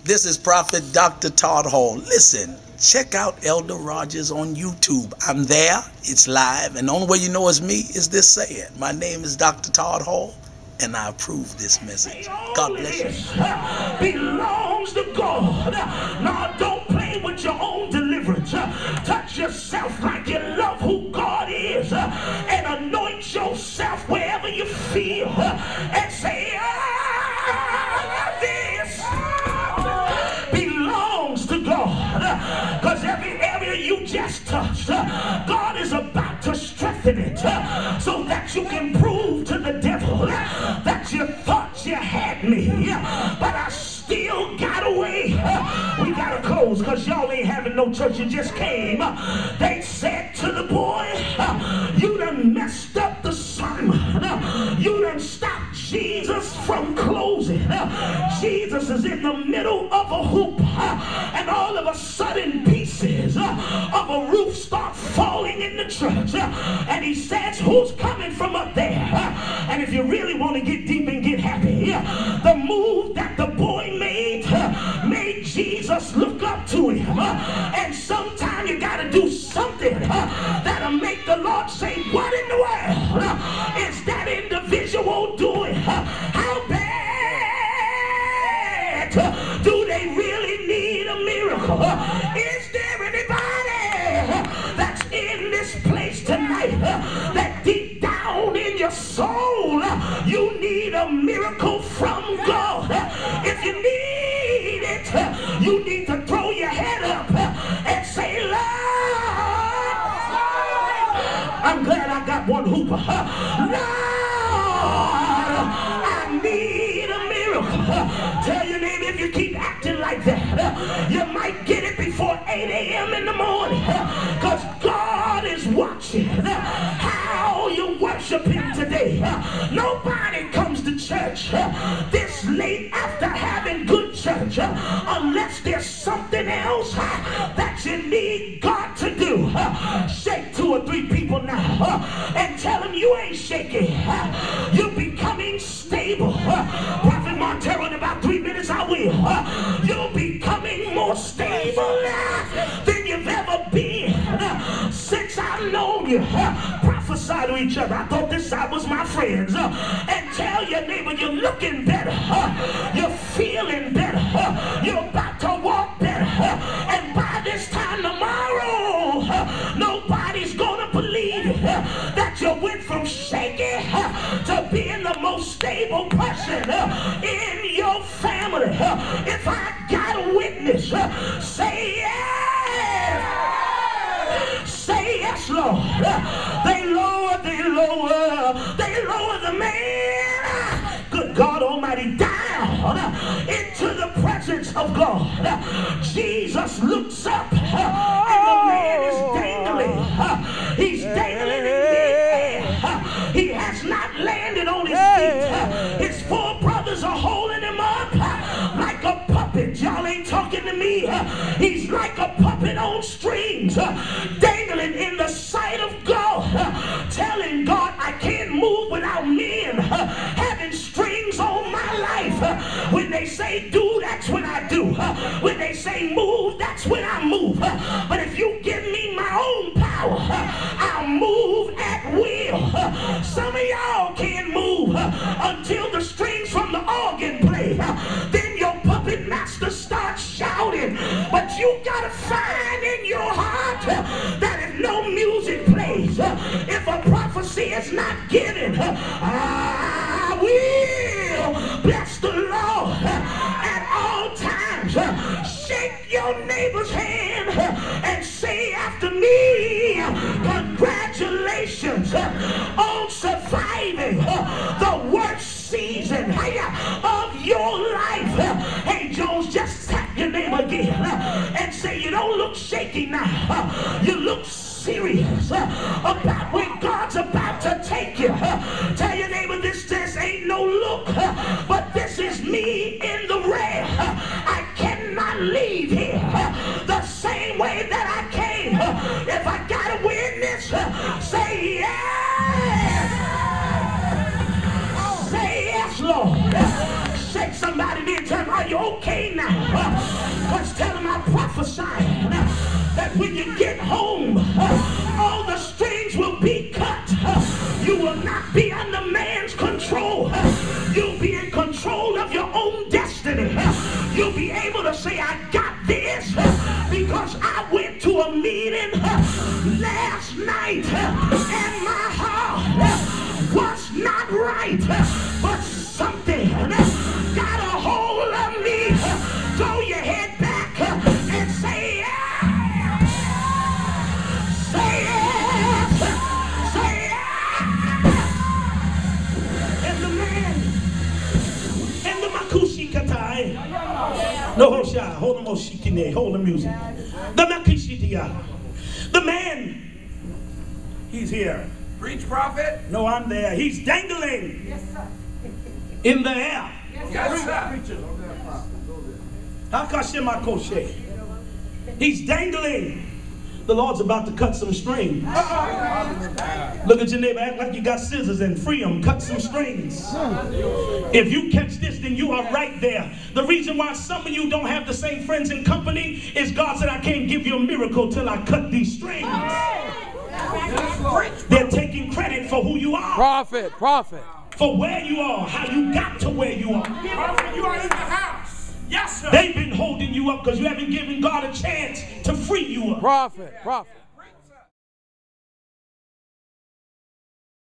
This is Prophet Dr. Todd Hall. Listen, check out Elder Rodgers on YouTube. I'm there. It's live. And the only way you know it's me is this saying. My name is Dr. Todd Hall, and I approve this message. God bless you. Belongs to God. Now, don't play with your own deliverance. Touch yourself like you love who God is, and anoint yourself wherever you feel, and say, this belongs to God. Because every area you just touched, God is about to strengthen it, so that you can prove to the devil that you thought you had me, but I still got away. We gotta close because y'all ain't having no church. You just came. They said to the boy, you done messed up the sermon. You done stopped Jesus from closing. Jesus is in the middle of a hoop, and all of a sudden pieces of a roof start falling in the church, and he says, who's coming from up there? And if you really want to get deep and get happy, the move that the boy made Jesus look up to him. And sometimes you got to do something that'll make the Lord say, what in the world is that individual doing? How bad do they really need a miracle? Is there anybody that's in this place tonight that deep down in your soul you need a miracle from God? If you need it, you need to throw your head up and say, Lord, I'm glad I got one hooper. Lord, I need a miracle. Tell your neighbor, if you keep acting like that, you might get it before 8 a.m. in the morning, because God is watching how you worship him today. Nobody comes to church this late after having good church unless there's something else that you need God to do. Shake 2 or 3 people now and tell them you ain't shaking. You're becoming stable. Prophet Montero, in about 3 minutes I will. You're becoming more stable than you've ever been since I've known you. Prophesy to each other. I thought this side was my friends. And tell your neighbor you're looking better. You're feeling better. You're about to walk better. And by this time tomorrow, nobody's going to believe that you went from shaky to being the most stable person in your family. If I got a witness, say yes. Say yes, Lord. They lower the man, good God Almighty, down into the presence of God. Jesus looks up, and the man is dangling. He's dangling in midair. He has not landed on his feet. His 4 brothers are holding him up like a puppet. Y'all ain't talking to me. He's like a puppet on strings, dangling in the sight of God, telling God, I can't move without men having strings on my life. When they say do, that's when I do. When they say move, that's when I move. But if you give me my own power, I'll move at will. Some of y'all can't move until the strings from the organ play. Then your puppet master starts shouting. But you gotta find in your heart that if no music plays, if a prophecy is not given, I will bless the Lord at all times. Shake your neighbor's hand and say after me, congratulations on surviving the worst season of your life. Hey Jones, just tap your name again and say, you don't look shaky now. You look serious about where God's about to take you. Tell your neighbor, this just ain't no look, but this is me in the red. I cannot leave here the same way that I came. If I got a witness, say yes. Say yes, Lord. Shake somebody near, tell them, are you okay now? Let's tell him I prophesy that when you get home, all the strings will be cut. You will not be under man's control. You'll be in control of your own destiny. You'll be able to say, I got this because I went to a meeting last night and my heart was not right, but something got a hold of me. Throw your head back and say yes. Say yes. Say yes. And the man and the makushi katai. No hosha, hold the moshikine, hold the music. The makishitia. The man, he's here. Preach, prophet. No, I'm there. He's dangling. Yes, sir. In the air. Yes, sir. Hakashimakoshe. He's dangling. The Lord's about to cut some strings. Look at your neighbor, act like you got scissors and free them. Cut some strings. If you catch this, then you are right there. The reason why some of you don't have the same friends and company is God said, I can't give you a miracle till I cut these strings. They're taking credit for who you are. Prophet, prophet. For where you are, how you got to where you are. Prophet, you are in the house. Yes, sir. They've been holding you up because you haven't given God a chance to free you up. Prophet, prophet.